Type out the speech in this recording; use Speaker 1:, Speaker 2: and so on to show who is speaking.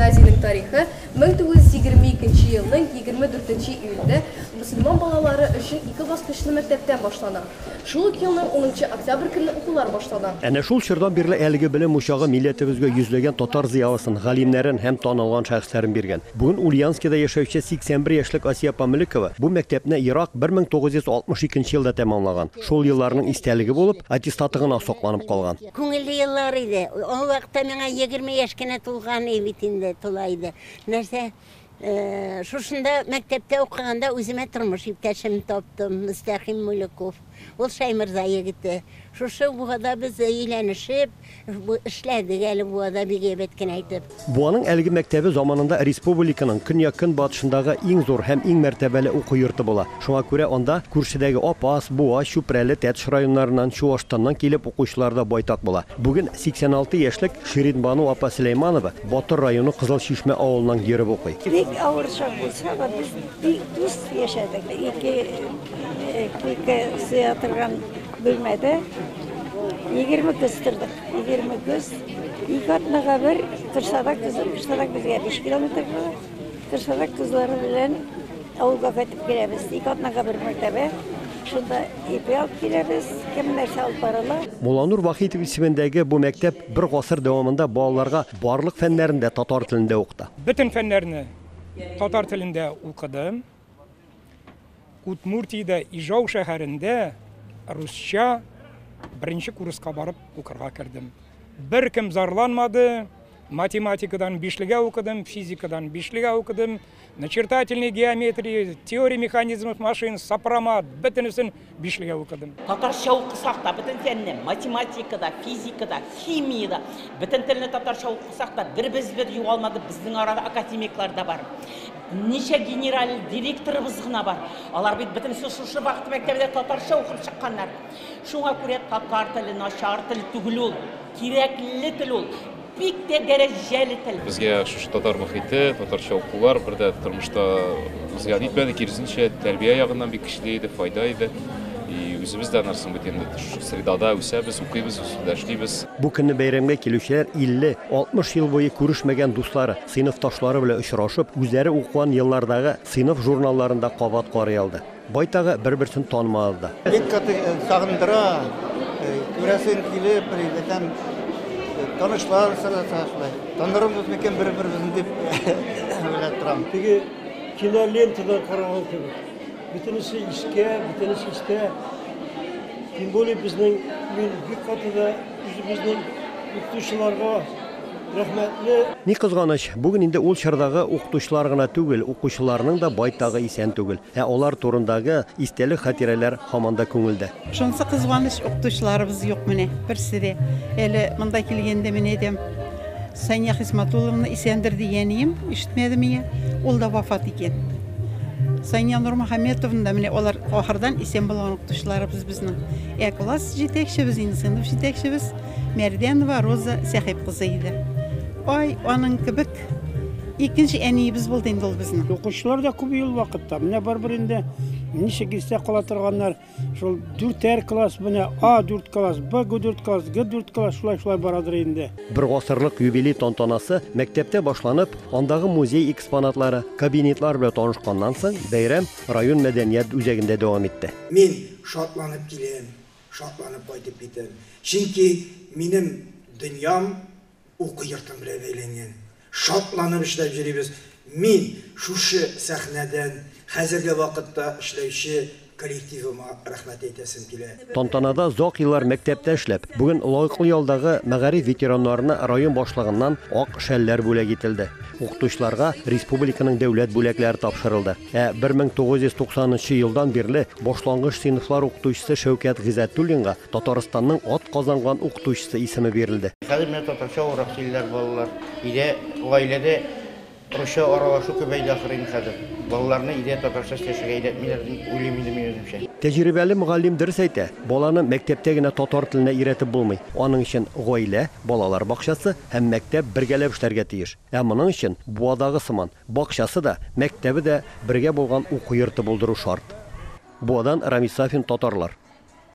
Speaker 1: гимназияның тарихы 1922 елның 24 июльдә мусульман балалары өчен 2 баскычлы мәктәптән башлана. Шул ук елның 10 октябрь көнне укулар башлана.
Speaker 2: Әнә шул чордан бирле әлеге белем учагы милләтебезгә йөзләгән татар зыялысын, галимнәрен һәм танылган шәхесләрен биргән. Бүген Ульяновскида яшәүче 81 яшьлек Асия Памликова бу мәктәпне Ирак 1962 елда тәмамлаган. Шул елларның истәлеге булып, аттестаты гына сакланып калган.
Speaker 3: Күңелле еллар иде. Ул вакытта миңа 20 яшькә тулган бит инде тулайды. Нәрсә шушында мәктәптә укыганда үземә тормыш иптәшем таптым, Мустахим Мулыков. Ул Шаймырза егете. Шушы бугада без өйләнешеп, эшләдек әле бугада бик әйбәт кенә әйтеп.
Speaker 2: Буаның әлеге мәктәбе заманында республиканың көньяк-көнбатышындагы иң зур һәм иң мәртәбәле уку йорты була. Шуңа күрә анда күршедәге Апас, Буа, Чүпрәле, Тәтеш районнарыннан, Чуаштаннан килеп укучылар да байтак була. Бүген 86 яшьлек Ширин Бану апа Сөләйманова Батыр районы Кызыл Чишмә авылыннан йөреп укый.
Speaker 4: Бик авыр чак булса да без бик дуст яшәдек. Ике сыятырган бөлмәдә 20 көз тордык. 20 көз. Ике атнага бер Кыршадак безгә 5 километр була. Кыршадак кызлары белән авылга кайтып киләбез. Ике атнага бер мәртәбә. Шунда ипе алып киләбез. Кем нәрсә алып баралар.
Speaker 2: Муланур Вахитов исемендәге бу мәктәп бер гасыр дәвамында балаларга барлык фәннәрендә татар телендә укыта.
Speaker 5: Bütün фәннәрне татар телендә укыдым. Удмуртиядә Ижау шәһәрендә русча беренче курска барып укырга кирдем. Бер кем зарланмады. Математикадан 5-легә укыдым, физикадан 5-легә укыдым, начертательной геометрии, теория механизмов машин, сопромат, бөтенесен 5-легә укыдым.
Speaker 6: Татарча укысак та бөтен фәнне, математикада, физикада, химияда, бөтен телне татарча укысак та бер-без югалмады, безнең арада академиклар да бар. Ничә генераль директорыбыз гына бар. Алар бит бөтенесе шушы вакыт мәктәбендә татарча укып чыкканнар. Шуңа күрә татар теле начар тел түгел ул, кирәкле тел ул. Бик тә дәрәҗәле тел.
Speaker 7: Безгә шушы татар мөхите, татарча укулар бердә тормышта безгә итмәде, киресенчә тәрбия ягыннан бик көчле иде, файда иде. Үзебез дә нәрсән бит инде средада үсәбез, укыйбыз, үсүдәшлибез.
Speaker 2: Бу көнне бәйрәмгә килүчеләр 50-60 ел буе күрешмәгән дуслары, сыйныфташлары белән очрашып, үзләре укыган еллардагы сыйныф журналларында кабат карый алды. Байтагы бер-берсен танымады.
Speaker 8: Бик каты сагындыра, күрәсен килеп, бәтәм танышлар сарасашлай. Танырыбыз микән бер-беребезне дип уйлап торам.
Speaker 9: Теге кинолентада караган кебек. Бөтенесе искә, бөтенесе истә. Тем более безнең бик катыда үзебезнең укытучыларга рәхмәтле.
Speaker 2: Ни кызганыч, бүген инде ул чордагы укытучылар гына түгел, укучыларның да байтагы исән түгел. Алар турындагы истәлек хатирәләр һаман да күңелдә.
Speaker 10: Шунысы кызганыч, укытучыларыбыз юк менә. Берсе дә әле монда килгәндә мен әйтәм, Сания Хисматулловна исәндер дигәнем, ишетмәде миңа. Ул да вафат икән. Сания Нурмөхәммәтовна да менә алар ахырдан исән булган укытучыларыбыз безнең. Класс җитәкчебез, сыйныф җитәкчебез Мәрдәнова Роза Сәхип кызы иде. Ай, аның кебек икенче әниебез булды инде ул безнең.
Speaker 9: Укучылар да күп ел вакытта. Менә барбер инде ничек истә кала торганнар. Шул 4 класс, менә А4 класс, Б4 класс, Г4 класс шулай барадыр инде.
Speaker 2: Бер гасырлык юбилей тантанасы мәктәптә башланып, андагы музей экспонатлары, кабинетлар белән танышканнан соң бәйрәм район мәдәният үзәгендә дәвам итте.
Speaker 11: Мин шатланып киләм, шатланып кайтып китәм. Чөнки минем дөньям уку йортым белән бәйләнгән. Шатланып эшләп йөрибез. Мин шушы сәхнәдән хәзерге вакытта эшләүче коллективыма рәхмәт әйтәсем килә.
Speaker 2: Тантанада зак еллар мәктәптә эшләп, бүген лайыклы ялдагы мәгариф ветераннарына район башлыгыннан ак шәлләр бүләк ителде. Укытучыларга республиканың дәүләт бүләкләре тапшырылды. 1990 елдан бирле башлангыч сыйныфлар укытучысы Шәүкәт Гыйззәтуллинга Татарстанның ат казанган укытучысы исеме бирелде.
Speaker 8: Хәзер менә татарча урак сөйләр балалар. Иде гаиләдә русча аралашу көбәйде ахырын хәзер. Балаларны иде татарча сөйләшергә өйрәтмиләр дип уйлыйм инде мин үземчә.
Speaker 2: Тәҗрибәле мөгаллим дөрес әйтә, баланы мәктәптә генә татар теленә өйрәтеп булмый. Аның өчен гаилә, балалар бакчасы һәм мәктәп бергәләп эшләргә тиеш. Моның өчен Буадагы сыман бакчасы да, мәктәбе дә бергә булган уку йорты булдыру шарт. Буадан Рамис Сафин, Татарлар.